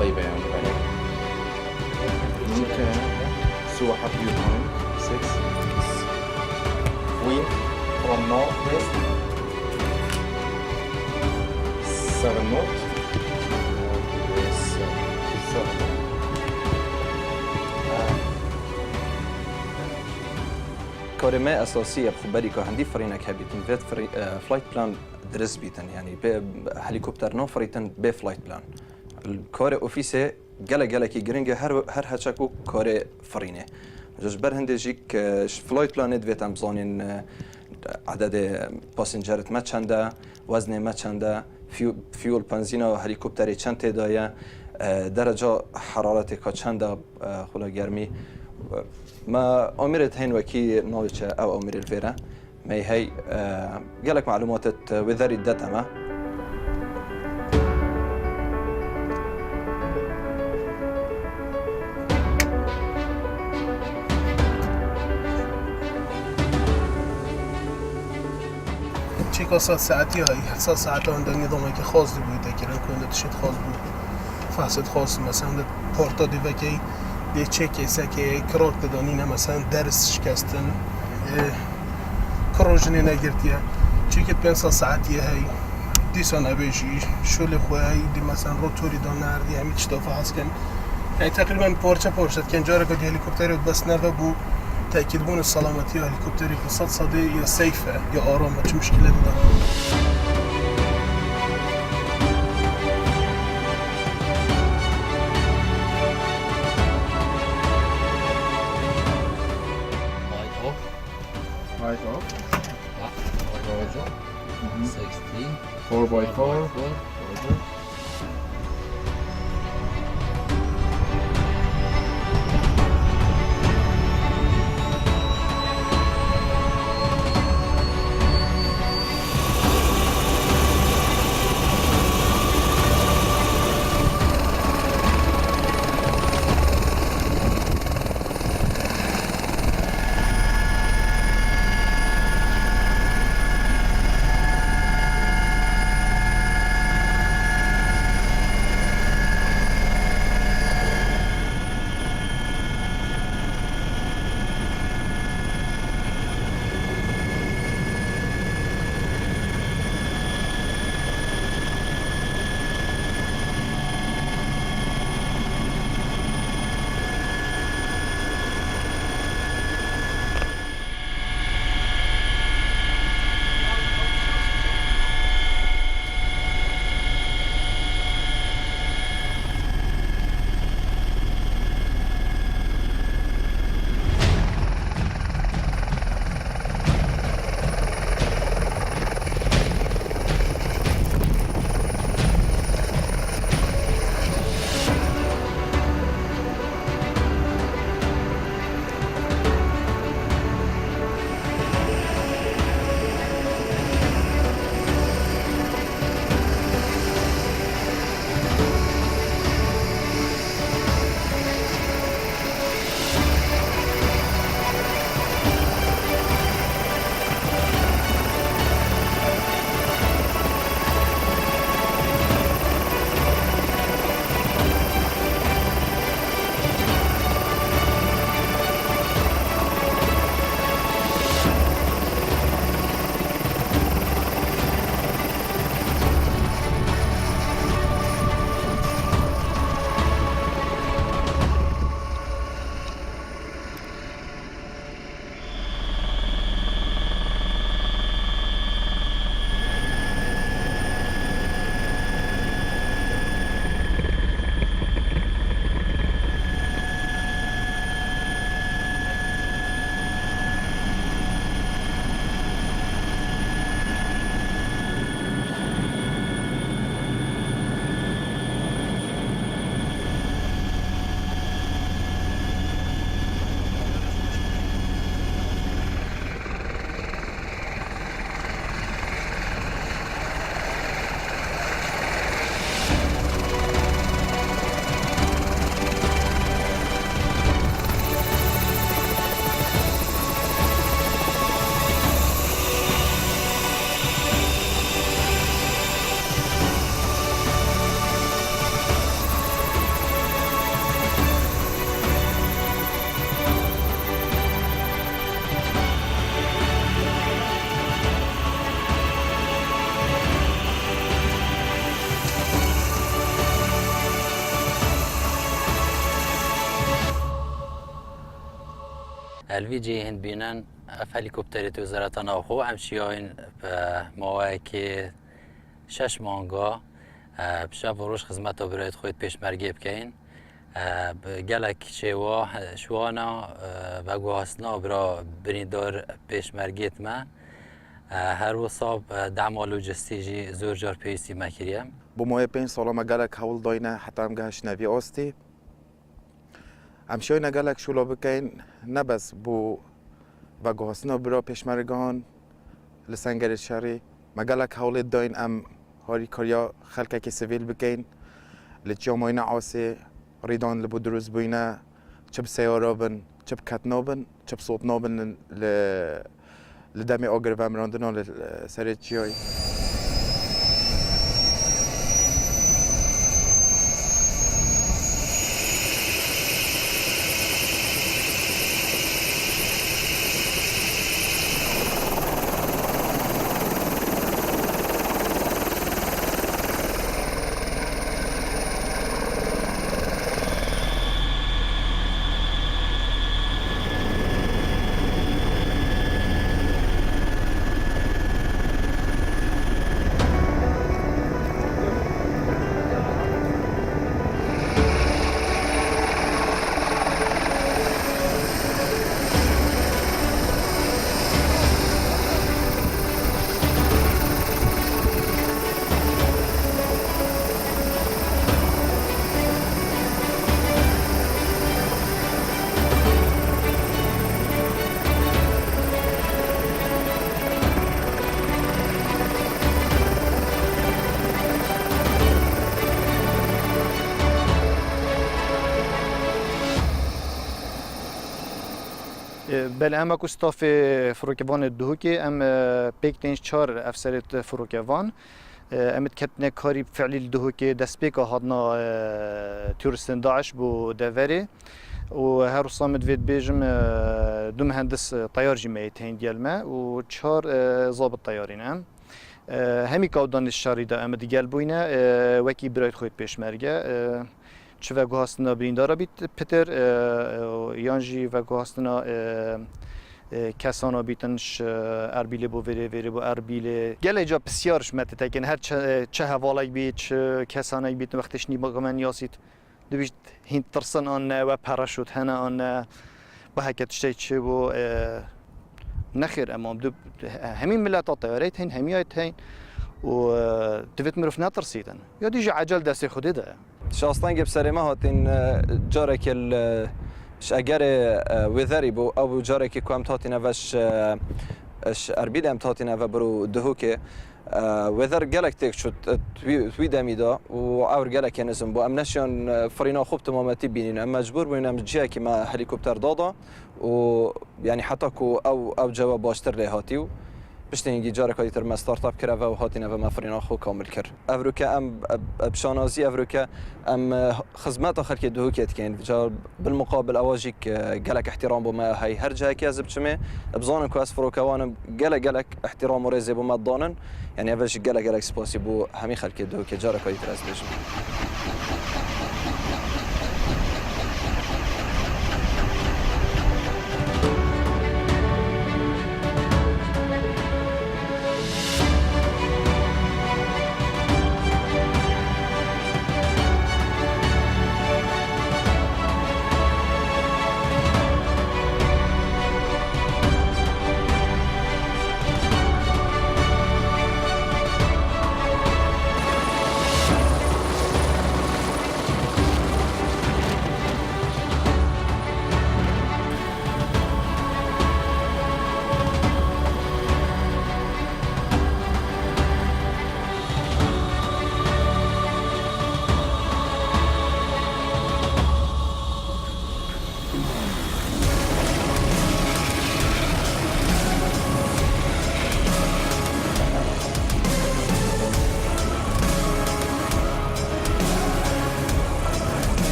طيبة يعني بعدين. ممكن سوى حط يو بوينت 6 queen from northwest 7 north northwest 7. كارما أساسية بخبري كهندي فرينك هبيتن فيت فلايت بلان درس بيتن يعني هليكوبتر نو فريتن بي فلايت بلان الكار أوفيسي جلا كي جرينجا هر هتشكو كار فرينه جوش برهند جيك فلايت بلان ادفيت أمزانين عدد باسنجرت ما چنده وزن ما چنده فيول بنزين و هليكوبتر چند تعدايه درجه حرارت کا چنده خلا گرمی ما أميرت هين وكي نولج أو أمير الفيرا ما هي قالك معلومات وذري الداتا ما چیکار ساعتی هایی ساعت آن دنیا دومه که خاص بود که رن کنده تشت خاص بود فاسد خاص مثلا پورتا دیوکی دی چک که کراک دادنی مثلا درس شکستن کروجنی نگرتیه چی که 5 ساعتی هایی دیسان ابیجی شل خوایی دی مثلا روتوری دان نردی همین چطور هست کن یعنی تقریبا پارچه کن جاره که هلیکوپتری بس نرده بو تأكيد بون السلامتي هليكوبتري قصة صدي يا سيفة يا آرام ما مشكلة ده Right off. Roger. 16. 4x4. Roger. الفيجي هند بينان اف هليكوبترات وزارة ناوخو همشياين بمواكي 6 مانگا بشاف وروش خدمت برایت خود پیشمرگی بکن بگلک شوانا و گوهستنا برا بریندار پیشمرگیت ما هر وصاب دعم لوجستیجی زور جار پیسی مکریم بمويه 5 سالا ما قالك حول ضاينا حتى ام قاش نبي اوستي ام شوينا قالك شو لو بكين نبس بو بقوسنا برا پیشمرگان لسنگر شهری ما قالك حول داين ام هاري كاريا خلقه كي سيفيل بكين لتجامعنا عاسي ريدان لبو دروز بينا چب سيارة بن چب كتنا بن چب صوتنا بن لدمي آگر و امراندنا لسر چیای بله اما کستاف فروکوان دهوکی ام پیکتنش 4 افسرت فروکوان امت کتنه کاری فعلی دهوکی دست پیکا هادنا تورستن داعش بو دوری و هر صامد وید بیجم دو مهندس طیار جمعیت هین دیال ما و 4 ضابط طیارین هم همی کودان الشاری دا امد دیال بوینه وکی برایت خود پیشمرگه چه و گوهستنا بریندارا بیت پتر یانجی و گوهستنا کسانا بیتنش اربیله بو وری بو اربیله گله جا بسیارش مت تکن هر چه حوالی بیت چه کسانی بیت وقتش نیما من یاسید دویش هند ترسن آن و پراشوت هنا آن با هکت شتی چه بو نخیر امام دو همین ملت طیارات هن همیات هن و دویت مروف نترسیدن یا دیجا عجل دست خودی ده شاستان جب سرما هاتين جارك اگر وذري بو او جارك كوام تاتينا واش اربيد ام تاتينا و برو دهوكي وذر جالك تك شو توي دميدا و اور جالك نزم بو امنشان فرينا خوب تمامتي بيننا مجبور بيننا مجيا كما هليكوبتر دادا و يعني حتى كو او جواب باشتر له هاتيو بشتینگی جاره کاری تر مستارتاپ کرده و هاتینه و مفرین خو کامل کرد. افروکه ام بشانازی افروکه ام خدمات آخر که دهو کت کن. جار بالمقابل آواجیک جلک احترام بوما هاي هر جایی که از بچمه بزانن که از فروکوانم جلک احترام و رزه بوما دانن. یعنی اولش جلک سپاسی بو همی خلک دهو که جاره کاری تر از بچمه.